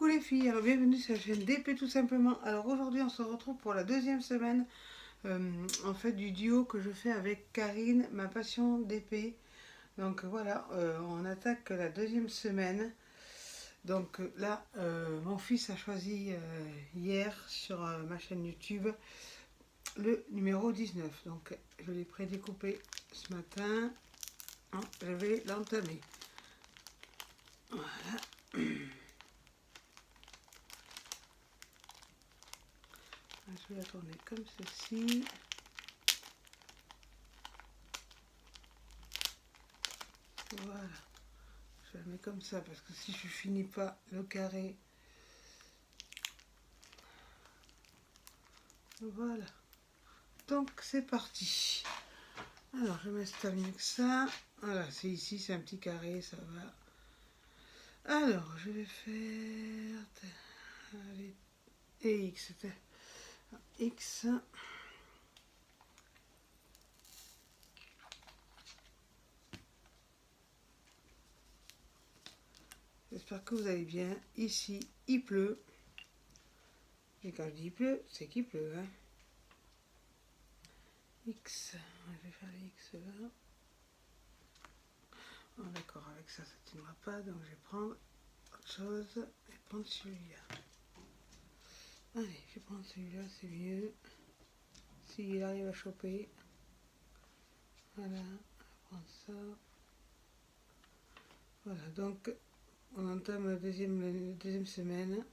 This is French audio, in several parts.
Coucou les filles, alors bienvenue sur la chaîne DP tout simplement. Alors aujourd'hui on se retrouve pour la deuxième semaine en fait du duo que je fais avec Karine, ma passion DP. Donc voilà, on attaque la deuxième semaine. Donc là, mon fils a choisi hier sur ma chaîne YouTube le numéro 19. Donc je l'ai prédécoupé ce matin. Hein, je vais l'entamer. Voilà. Je vais la tourner comme ceci. Voilà. Je la mets comme ça parce que si je finis pas le carré. Voilà. Donc c'est parti. Alors je m'installe mieux que ça. Voilà, c'est ici, c'est un petit carré, ça va. Alors je vais faire. Allez, et X. X. J'espère que vous allez bien. Ici, il pleut. Et quand je dis il pleut, c'est qu'il pleut. Hein. X. Je vais faire les X là. Oh, d'accord, avec ça, ça ne tiendra pas. Donc je vais prendre autre chose et prendre celui-là. Allez, je vais prendre celui-là, c'est mieux. S'il arrive à choper. Voilà, on va prendre ça. Voilà, donc on entame la deuxième semaine.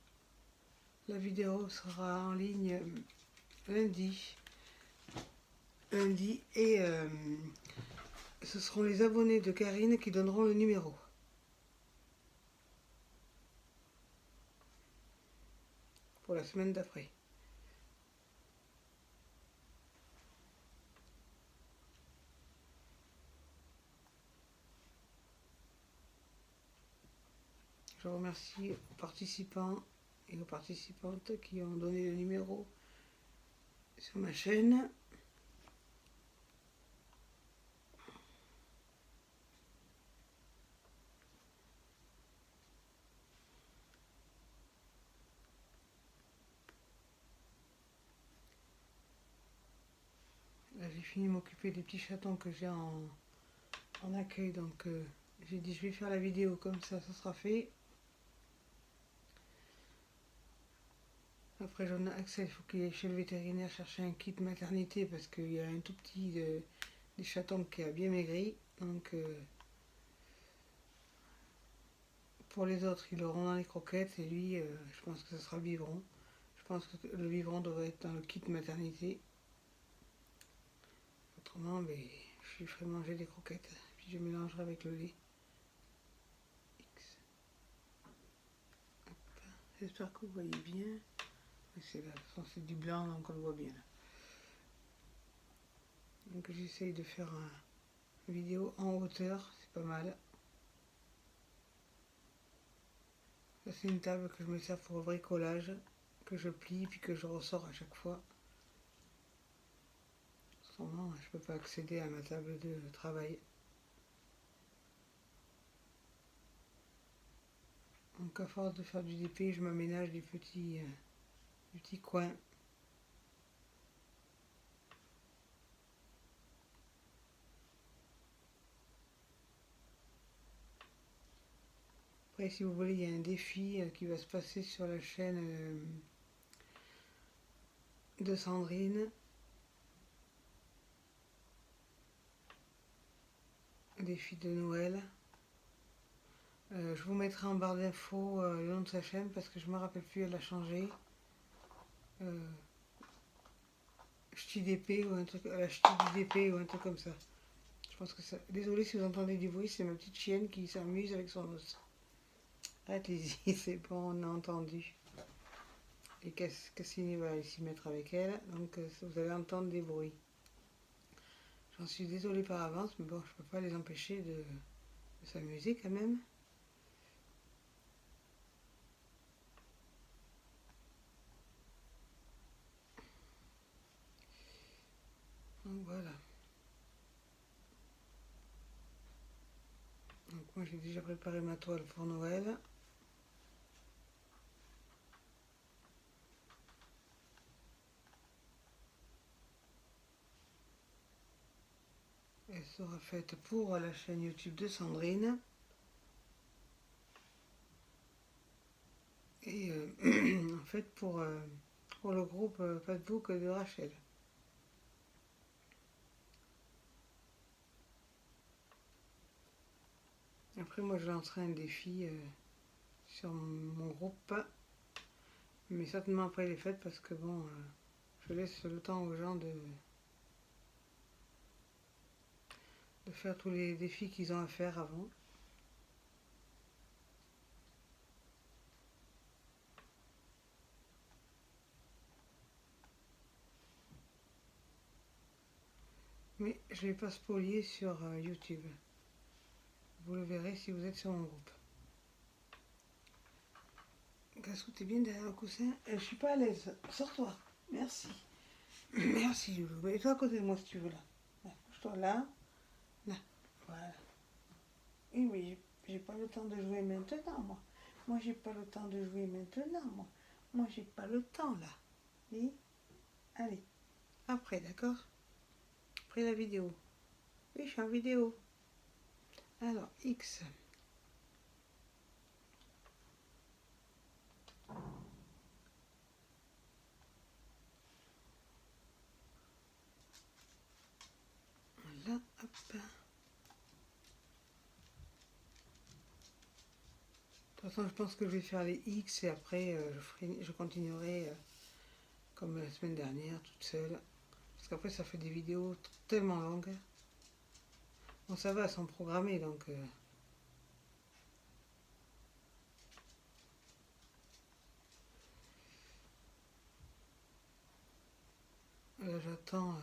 La vidéo sera en ligne lundi. Et ce seront les abonnés de Karine qui donneront le numéro. Pour la semaine d'après. Je remercie aux participants et aux participantes qui ont donné le numéro sur ma chaîne. Là, j'ai fini de m'occuper des petits chatons que j'ai en accueil, donc j'ai dit je vais faire la vidéo comme ça sera fait. Après j'en ai Axel, il faut qu'il aille chez le vétérinaire chercher un kit maternité parce qu'il y a un tout petit des chatons qui a bien maigri. Donc pour les autres ils l'auront dans les croquettes et lui je pense que ce sera le biberon. Je pense que le biberon devrait être dans le kit maternité. Autrement mais je lui ferai manger des croquettes puis je mélangerai avec le lait. X. J'espère que vous voyez bien. C'est du blanc donc on le voit bien là. Donc j'essaye de faire une vidéo en hauteur, c'est pas mal. Ça c'est une table que je me sers pour le bricolage, que je plie puis que je ressors à chaque fois. Autrement je peux pas accéder à ma table de travail. Donc à force de faire du DP, je m'aménage des petits coins. Après si vous voulez, il y a un défi qui va se passer sur la chaîne de Sandrine. Un défi de Noël. Je vous mettrai en barre d'infos le nom de sa chaîne parce que je ne me rappelle plus, elle a changé. HTDP ou un truc, HTDP ou un truc comme ça. Je pense que ça. Désolée si vous entendez du bruit, c'est ma petite chienne qui s'amuse avec son os. Arrêtez-y, c'est bon, on a entendu. Et Cassini va s'y mettre avec elle, donc vous allez entendre des bruits. J'en suis désolée par avance, mais bon, je peux pas les empêcher de s'amuser quand même. Donc voilà. Donc moi j'ai déjà préparé ma toile pour Noël. sera faite pour la chaîne YouTube de Sandrine. Et en fait pour le groupe Facebook de Rachel. Après moi je lancerai un défi sur mon groupe, mais certainement après les fêtes parce que bon, je laisse le temps aux gens de faire tous les défis qu'ils ont à faire avant. Mais je ne vais pas spolier sur YouTube. Vous le verrez si vous êtes sur mon groupe. Gassou, t'es bien derrière le coussin. Je suis pas à l'aise. Sors-toi. Merci. Merci, Loulou. Mets-toi à côté de moi si tu veux, là. Là, bouge-toi là. Là. Voilà. Oui, mais j'ai pas le temps de jouer maintenant, moi. Moi, j'ai pas le temps de jouer maintenant, moi. Moi, j'ai pas le temps, là. Oui. Allez. Après, d'accord? Après la vidéo. Oui, je suis en vidéo. Alors, X. Là, hop. De toute façon, je pense que je vais faire les X et après, je continuerai comme la semaine dernière, toute seule. Parce qu'après, ça fait des vidéos tellement longues. Bon, ça va, elles sont programmées, donc... là, j'attends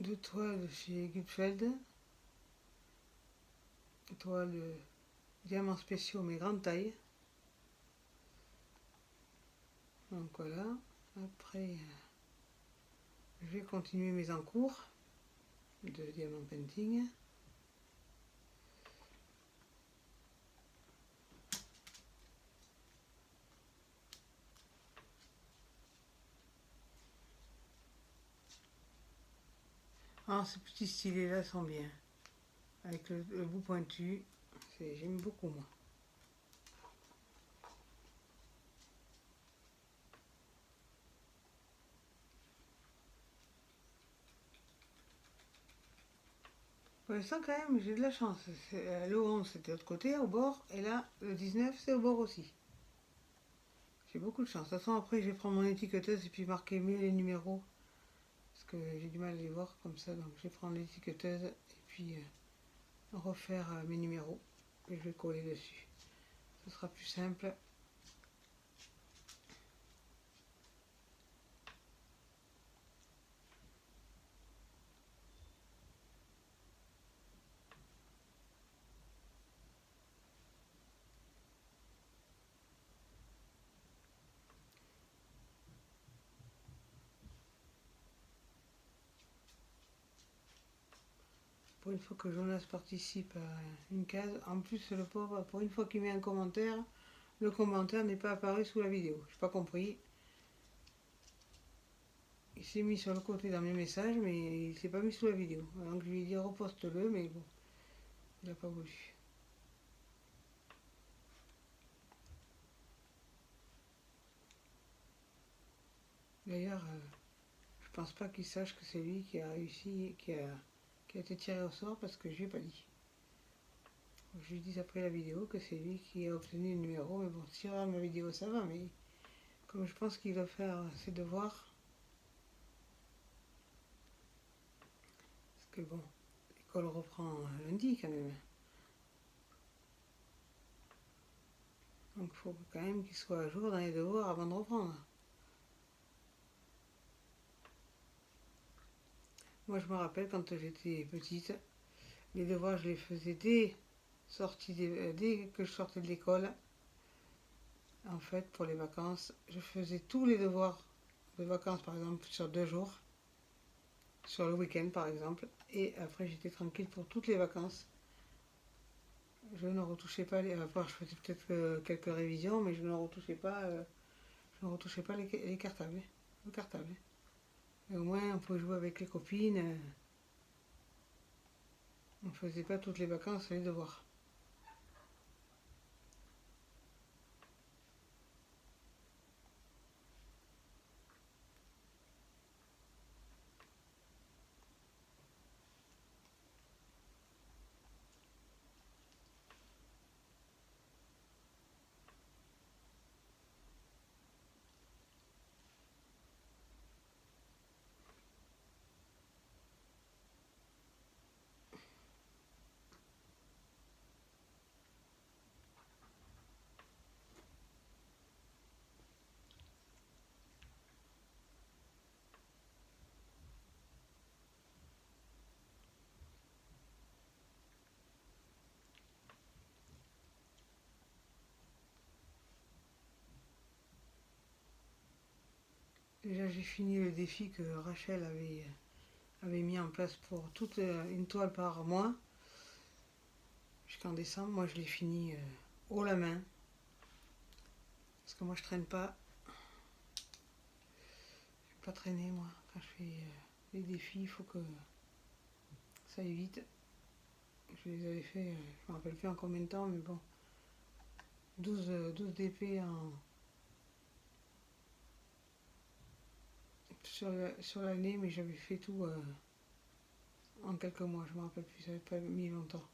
2 toiles chez Gutfeld. Toiles diamants spéciaux, mais grande taille. Donc voilà. Après, je vais continuer mes encours de diamant painting. Ah, ces petits stylés là sont bien. Avec le bout pointu, j'aime beaucoup moi. Pour l'instant quand même j'ai de la chance. Le 11 c'était de l'autre côté, au bord, et là le 19 c'est au bord aussi. J'ai beaucoup de chance. De toute façon après je vais prendre mon étiqueteuse et puis marquer mieux les numéros. Parce que j'ai du mal à les voir comme ça, donc je vais prendre l'étiqueteuse et puis refaire mes numéros. Et je vais coller dessus. Ce sera plus simple. Pour une fois que Jonas participe à une case, en plus le pauvre, pour une fois qu'il met un commentaire, le commentaire n'est pas apparu sous la vidéo. Je n'ai pas compris. Il s'est mis sur le côté dans mes messages, mais il ne s'est pas mis sous la vidéo. Donc je lui ai dit reposte-le, mais bon, il n'a pas voulu. D'ailleurs, je pense pas qu'il sache que c'est lui qui a réussi, qui a été tiré au sort parce que je lui ai pas dit. Je lui dis après la vidéo que c'est lui qui a obtenu le numéro, mais bon, si regarde ma vidéo ça va, mais comme je pense qu'il va faire ses devoirs, parce que bon, l'école reprend lundi quand même. Donc il faut quand même qu'il soit à jour dans les devoirs avant de reprendre. Moi je me rappelle quand j'étais petite, les devoirs je les faisais dès que je sortais de l'école. En fait, pour les vacances, je faisais tous les devoirs de vacances, par exemple, sur 2 jours, sur le week-end, par exemple, et après, j'étais tranquille pour toutes les vacances. Je ne retouchais pas les... Enfin, je faisais peut-être quelques révisions, mais je ne retouchais pas, les cartables, le cartable. Et au moins, on pouvait jouer avec les copines. On faisait pas toutes les vacances les devoirs. Déjà j'ai fini le défi que Rachel avait mis en place pour toute une toile par mois jusqu'en décembre. Moi je l'ai fini haut la main parce que moi je traîne pas. Je vais pas traîner moi quand je fais les défis. Il faut que ça aille vite. Je les avais fait, je me rappelle plus en combien de temps, mais bon, 12 DP sur l'année, mais j'avais fait tout en quelques mois. Je me rappelle plus, ça n'avait pas mis longtemps.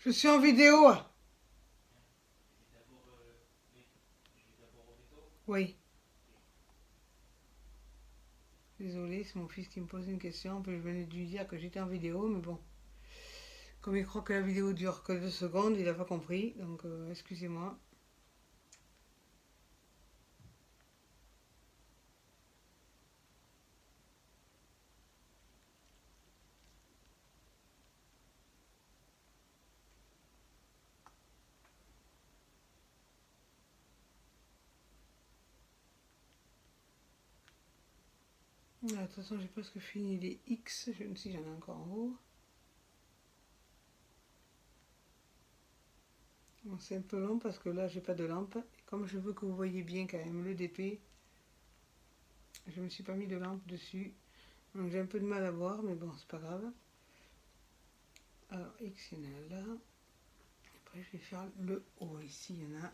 Je suis en vidéo. Oui. Désolée, c'est mon fils qui me pose une question. Puis je venais de lui dire que j'étais en vidéo, mais bon. Comme il croit que la vidéo dure que 2 secondes, il n'a pas compris. Donc excusez-moi. De toute façon, j'ai presque fini les X. Je ne sais si j'en ai encore en haut. Bon, c'est un peu long parce que là, j'ai pas de lampe. Et comme je veux que vous voyez bien quand même le DP, je me suis pas mis de lampe dessus. Donc j'ai un peu de mal à voir, mais bon, c'est pas grave. Alors, X, il y en a là. Après, je vais faire le haut. Ici, il y en a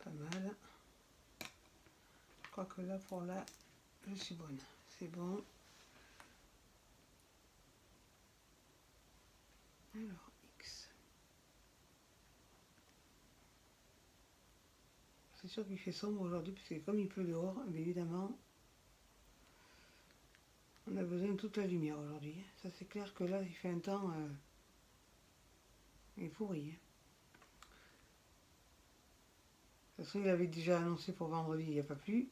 pas mal. Je crois que là, pour là, je suis bonne. C'est bon. Alors, X. C'est sûr qu'il fait sombre aujourd'hui, parce que comme il pleut dehors, mais évidemment, on a besoin de toute la lumière aujourd'hui. Ça, c'est clair que là, il fait un temps il est pourri. De toute façon, il avait déjà annoncé pour vendredi, il n'y a pas plu.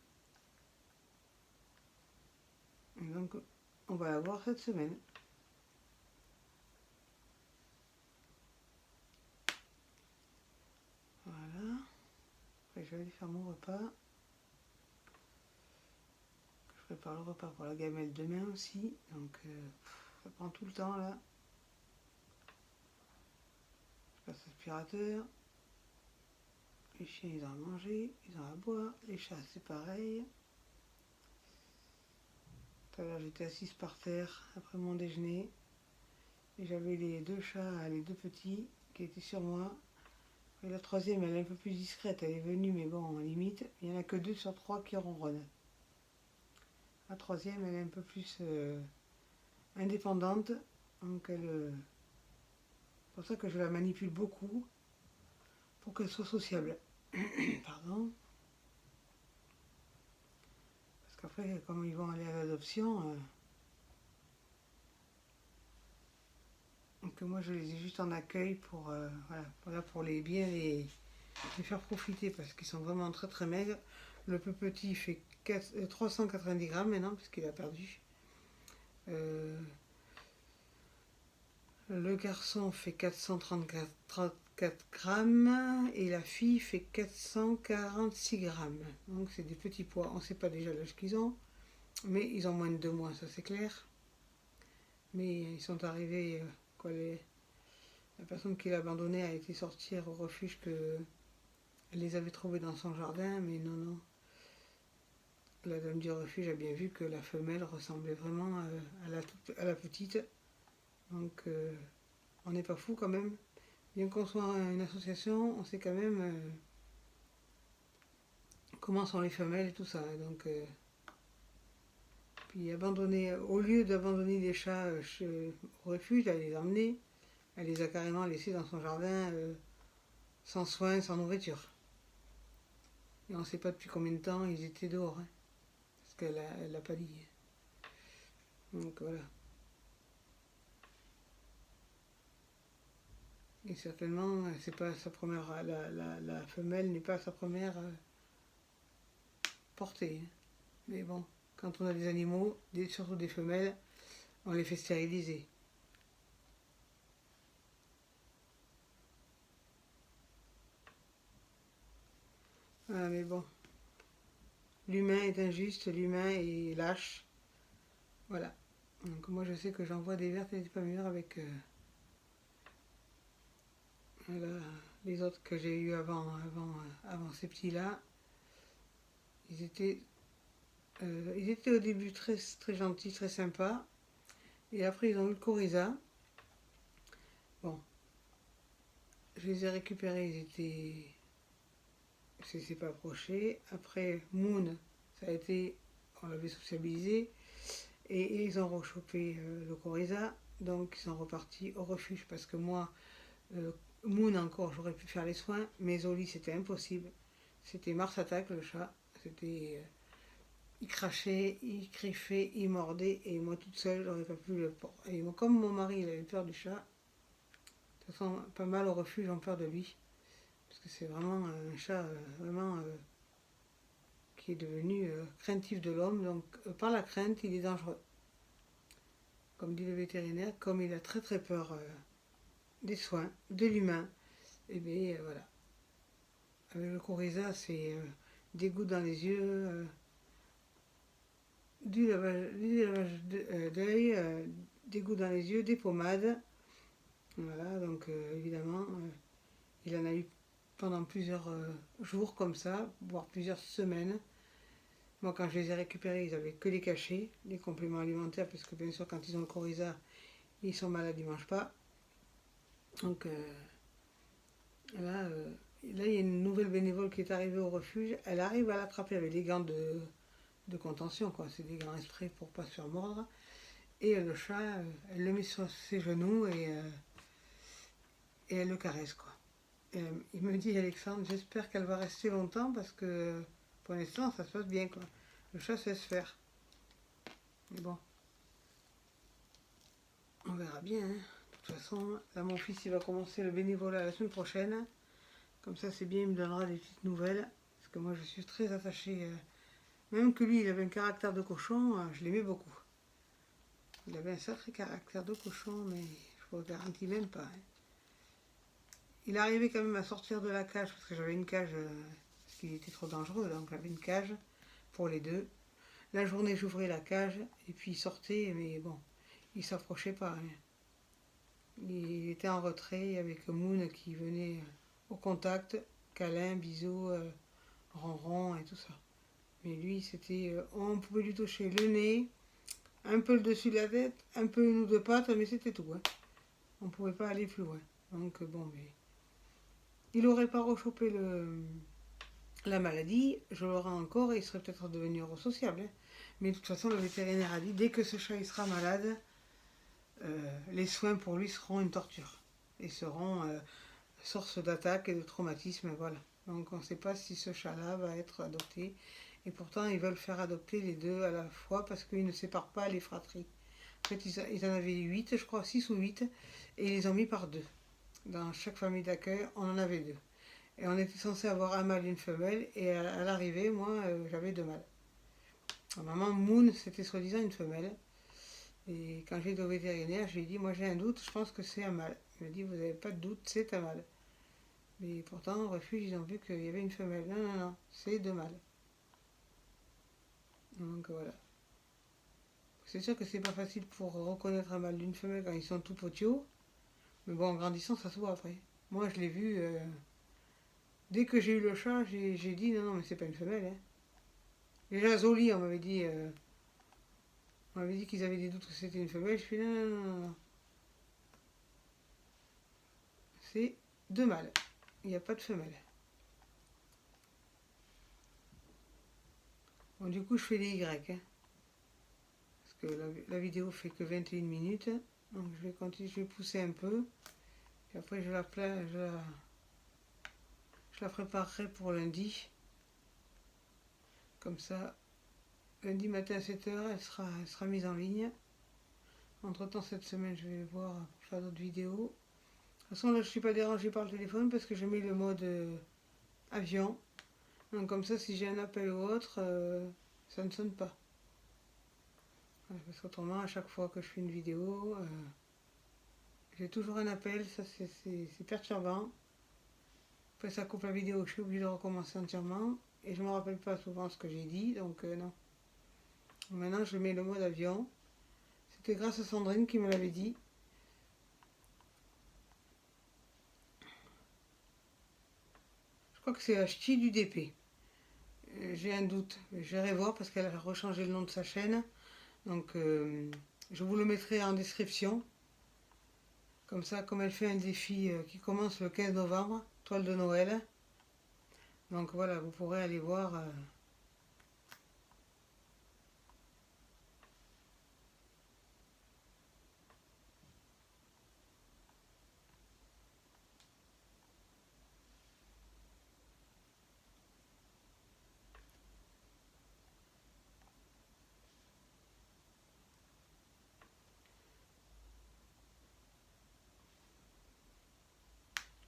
Et donc, on va l'avoir cette semaine. Voilà. Après, je vais aller faire mon repas. Je prépare le repas pour la gamelle demain aussi. Donc, ça prend tout le temps là. Je passe l'aspirateur. Les chiens, ils ont à manger, ils ont à boire. Les chats, c'est pareil. Tout à l'heure, j'étais assise par terre après mon déjeuner. Et j'avais les 2 chats, les 2 petits, qui étaient sur moi. Et la troisième, elle est un peu plus discrète, elle est venue, mais bon, limite. Il n'y en a que 2 sur 3 qui ronronnent. La troisième, elle est un peu plus indépendante. Donc, c'est pour ça que je la manipule beaucoup pour qu'elle soit sociable. Pardon. Parce qu'après, comme ils vont aller à l'adoption, Donc moi je les ai juste en accueil pour, voilà, pour bien les faire profiter parce qu'ils sont vraiment très très maigres. Le plus petit fait 390 grammes maintenant parce qu'il a perdu. Euh, le garçon fait 434 grammes et la fille fait 446 grammes. Donc c'est des petits poids. On ne sait pas déjà l'âge qu'ils ont, mais ils ont moins de 2 mois, ça c'est clair. Mais ils sont arrivés, la personne qui l'a abandonné a été sortir au refuge que elle les avait trouvés dans son jardin, mais non, non. La dame du refuge a bien vu que la femelle ressemblait vraiment à la petite. Donc on n'est pas fou quand même. Bien qu'on soit une association, on sait quand même comment sont les femelles et tout ça. Donc, puis abandonner, au lieu d'abandonner les chats au refuge, elle les a emmenés. Elle les a carrément laissés dans son jardin sans soins, sans nourriture. Et on ne sait pas depuis combien de temps ils étaient dehors. Hein, parce qu'elle l'a pas dit. Donc voilà. Et certainement, c'est pas sa première. La femelle n'est pas sa première portée. Hein. Mais bon, quand on a des animaux, surtout des femelles, on les fait stériliser. Ah, mais bon, l'humain est injuste, l'humain est lâche. Voilà. Donc moi je sais que j'envoie des vertes et des pas mûres avec voilà, les autres que j'ai eu avant ces petits-là. Ils étaient, ils étaient au début très, très gentils, très sympas. Et après ils ont eu le coryza. Bon, je les ai récupérés, ils étaient. Ça s'est pas approché. Après Moon, ça a été. On l'avait sociabilisé. Et ils ont rechopé le coryza. Donc ils sont repartis au refuge parce que moi, euh, Moon encore, j'aurais pu faire les soins, mais Zoli c'était impossible. C'était Mars Attack le chat. C'était. Il crachait, il griffait, il mordait, et moi toute seule, j'aurais pas pu le porter. Et moi, comme mon mari il avait peur du chat, de toute façon, pas mal au refuge ont peur de lui. Parce que c'est vraiment un chat vraiment qui est devenu craintif de l'homme. Donc par la crainte, il est dangereux. Comme dit le vétérinaire, comme il a très très peur des soins, de l'humain, et bien voilà. Avec le coryza, c'est des gouttes dans les yeux, du lavage d'œil, des gouttes dans les yeux, des pommades. Voilà, donc évidemment, il en a eu pendant plusieurs jours comme ça, voire plusieurs semaines. Moi, quand je les ai récupérés, ils avaient que les cachets, les compléments alimentaires, parce que bien sûr, quand ils ont le coryza, ils sont malades, ils ne mangent pas. Donc là, il y a une nouvelle bénévole qui est arrivée au refuge. Elle arrive à l'attraper avec des gants de contention, quoi. C'est des gants exprès pour ne pas se faire mordre. Et le chat, elle le met sur ses genoux et elle le caresse, quoi. Et, il me dit, Alexandre, j'espère qu'elle va rester longtemps parce que pour l'instant, ça se passe bien, quoi. Le chat sait se faire. Mais bon, on verra bien. Hein. De toute façon, là, mon fils, il va commencer le bénévolat la semaine prochaine. Comme ça, c'est bien, il me donnera des petites nouvelles. Parce que moi, je suis très attachée. Même que lui, il avait un caractère de cochon, je l'aimais beaucoup. Il avait un sacré caractère de cochon, mais je vous garantis même pas. Hein. Il arrivait quand même à sortir de la cage, parce que j'avais une cage, parce qu'il était trop dangereux, donc j'avais une cage pour les deux. La journée, j'ouvrais la cage, et puis il sortait, mais bon, il s'approchait pas. Hein. Il était en retrait avec Moon qui venait au contact, câlin, bisous, ronron et tout ça. Mais lui, c'était. On pouvait lui toucher le nez, un peu le dessus de la tête, un peu une ou deux pattes, mais c'était tout. Hein. On ne pouvait pas aller plus loin. Donc bon, mais. Il n'aurait pas rechopé la maladie, je l'aurais encore et il serait peut-être devenu eurosociable. Hein. Mais de toute façon, le vétérinaire a dit dès que ce chat il sera malade, les soins pour lui seront une torture. Et seront source d'attaque et de traumatisme. Voilà. Donc on ne sait pas si ce chat-là va être adopté. Et pourtant, ils veulent faire adopter les deux à la fois parce qu'ils ne séparent pas les fratries. En fait, ils en avaient 8, je crois, 6 ou 8, et ils les ont mis par deux. Dans chaque famille d'accueil, on en avait deux. Et on était censé avoir un mâle et une femelle, et à l'arrivée, moi, j'avais deux mâles. Maman Moon, c'était soi-disant une femelle. Et quand j'ai été au vétérinaire, je lui ai dit, moi j'ai un doute, je pense que c'est un mâle. Il m'a dit, vous n'avez pas de doute, c'est un mâle. Mais pourtant, au refuge, ils ont vu qu'il y avait une femelle. Non, non, non, c'est deux mâles. Donc voilà. C'est sûr que c'est pas facile pour reconnaître un mâle d'une femelle quand ils sont tout potiaux. Mais bon, en grandissant, ça se voit après. Moi, je l'ai vu. Dès que j'ai eu le chat, j'ai dit, non, non, mais c'est pas une femelle. Hein. Déjà, Zoli, on m'avait dit qu'ils avaient des doutes que c'était une femelle. Je fais, non, non, non, non. C'est deux mâles. Il n'y a pas de femelle. Bon, du coup, je fais les Y. Hein, parce que la vidéo fait que 21 minutes. Donc, je vais continuer, je vais pousser un peu. Et après, je la préparerai pour lundi. Comme ça, lundi matin à 7h, elle sera mise en ligne. Entre temps, cette semaine, je vais voir pour faire d'autres vidéos. De toute façon, là, je ne suis pas dérangée par le téléphone parce que je mets le mode avion. Donc, comme ça, si j'ai un appel ou autre, ça ne sonne pas. Voilà, parce qu'autrement, à chaque fois que je fais une vidéo, j'ai toujours un appel. Ça, c'est perturbant. Après, ça coupe la vidéo. Je suis obligée de recommencer entièrement. Et je ne me rappelle pas souvent ce que j'ai dit. Donc, non. Maintenant, je mets le mode avion. C'était grâce à Sandrine qui me l'avait dit. Je crois que c'est la ch'ti du DP. J'ai un doute. J'irai voir parce qu'elle a rechangé le nom de sa chaîne. Donc, je vous le mettrai en description. Comme ça, comme elle fait un défi qui commence le 15 novembre, toile de Noël. Donc voilà, vous pourrez aller voir.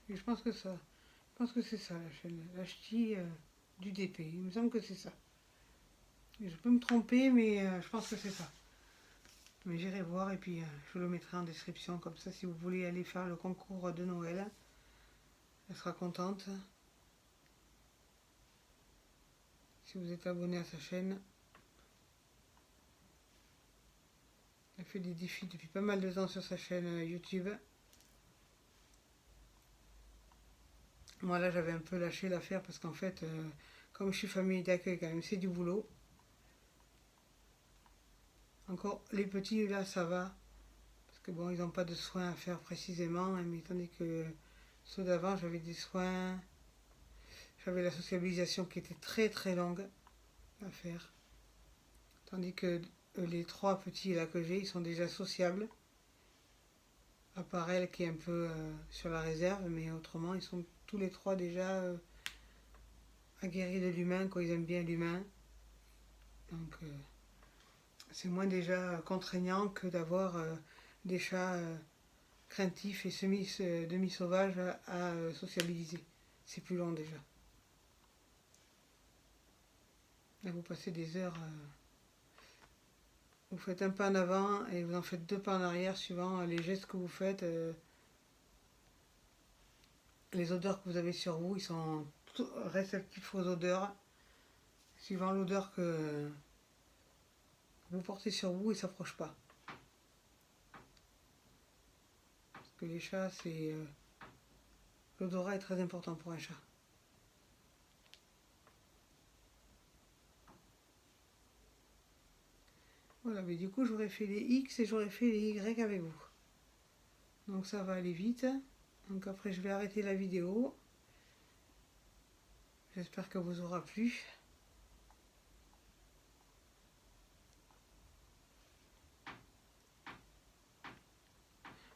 Et je pense que ça. Je pense que c'est ça la chaîne. La ch'ti du DP. Il me semble que c'est ça. Et je peux me tromper, mais je pense que c'est ça. Mais j'irai voir et puis je vous le mettrai en description. Comme ça, si vous voulez aller faire le concours de Noël, elle sera contente. Si vous êtes abonné à sa chaîne. Elle fait des défis depuis pas mal de temps sur sa chaîne YouTube. Moi là j'avais un peu lâché l'affaire parce qu'en fait, comme je suis famille d'accueil quand même, c'est du boulot. Encore les petits là ça va. Parce que bon, ils n'ont pas de soins à faire précisément. Hein, mais tandis que ceux d'avant, j'avais des soins. J'avais la sociabilisation qui était très très longue à faire. Tandis que les trois petits là que j'ai, ils sont déjà sociables. À part elle qui est un peu sur la réserve, mais autrement, ils sont tous les trois déjà aguerris de l'humain, quoi. Ils aiment bien l'humain. Donc, c'est moins déjà contraignant que d'avoir des chats craintifs et demi-sauvages à sociabiliser. C'est plus long déjà. Là, vous passez des heures. Vous faites un pas en avant et vous en faites deux pas en arrière suivant les gestes que vous faites. Les odeurs que vous avez sur vous, ils sont réceptifs aux odeurs. Suivant l'odeur que vous portez sur vous, ils ne s'approchent pas. Parce que les chats, c'est. L'odorat est très important pour un chat. Voilà, mais du coup, j'aurais fait les X et j'aurais fait les Y avec vous. Donc ça va aller vite. Donc après, je vais arrêter la vidéo. J'espère que vous aura plu.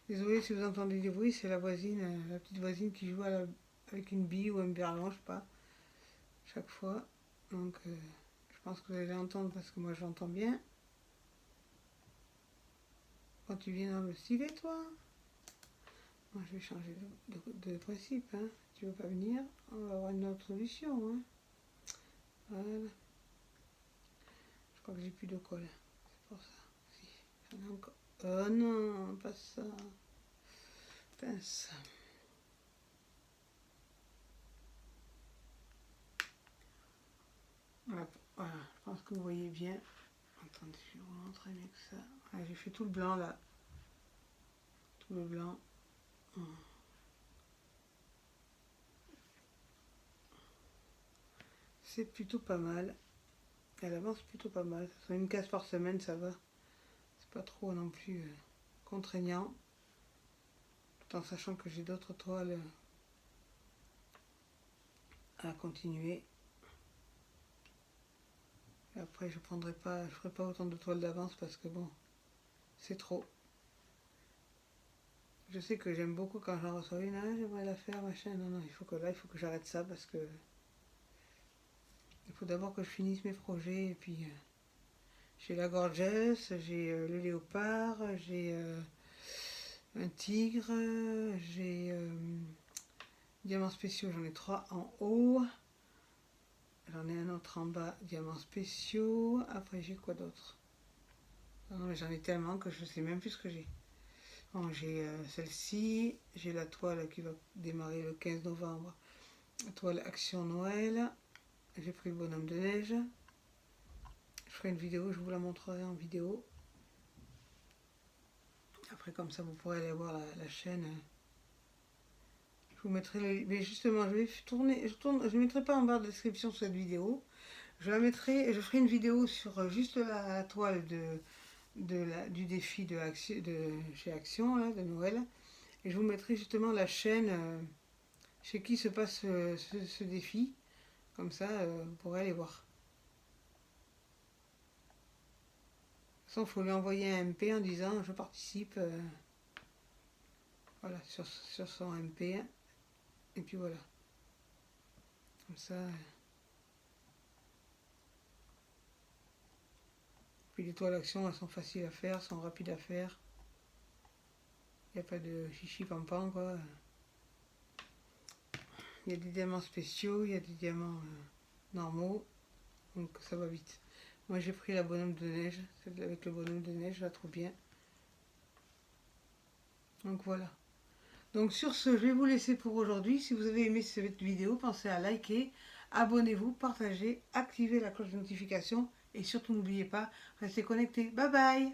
Désolée si vous entendez des bruits, c'est la voisine, la petite voisine qui joue avec une bille ou un berlon, je sais pas, chaque fois. Donc je pense que vous allez l'entendre parce que moi je l'entends bien. Quand tu viens dans le stylet, toi? Moi, je vais changer de principe. Hein. Tu veux pas venir? On va avoir une autre solution. Hein. Voilà. Je crois que j'ai plus de colle. C'est pour ça. Si, j'en ai encore. Oh non, pas ça. Pince. Voilà, voilà, je pense que vous voyez bien. Attendez, je vais vous montrer mieux que ça. Voilà, j'ai fait tout le blanc là. Tout le blanc. C'est plutôt pas mal. Elle avance plutôt pas mal. Ça une case par semaine, ça va. C'est pas trop non plus contraignant. Tout en sachant que j'ai d'autres toiles à continuer. Et après, je ferai pas autant de toiles d'avance parce que bon, c'est trop. Je sais que j'aime beaucoup quand j'en reçois une, ah, j'aimerais la faire, machin. Non, non, il faut que j'arrête ça parce que il faut d'abord que je finisse mes projets. Et puis, j'ai la gorgeous, j'ai le léopard, j'ai un tigre, j'ai diamants spéciaux, j'en ai 3 en haut. J'en ai un autre en bas, diamants spéciaux. Après, j'ai quoi d'autre? Non, mais j'en ai tellement que je sais même plus ce que j'ai. Bon, j'ai celle-ci, j'ai la toile qui va démarrer le 15 novembre, la toile Action Noël, j'ai pris le bonhomme de neige, je ferai une vidéo, je vous la montrerai en vidéo, après comme ça vous pourrez aller voir la chaîne, je vous mettrai, mais justement je vais tourner, je ne mettrai pas en barre de description cette vidéo, je ferai une vidéo sur juste la toile du défi de chez Action, là, de Noël, et je vous mettrai justement la chaîne chez qui se passe ce défi. Comme ça, vous pourrez aller voir. De toute façon, il faut lui envoyer un MP en disant je participe voilà, sur son MP. Et puis voilà. Comme ça. Puis les toiles d'action, elles sont faciles à faire, sont rapides à faire. Il n'y a pas de chichi pampan, quoi. Il y a des diamants spéciaux, il y a des diamants normaux. Donc ça va vite. Moi j'ai pris la bonhomme de neige. Celle avec le bonhomme de neige, je la trouve bien. Donc voilà. Donc sur ce, je vais vous laisser pour aujourd'hui. Si vous avez aimé cette vidéo, pensez à liker, abonnez-vous, partagez, activez la cloche de notification et surtout n'oubliez pas, restez connectés. Bye bye!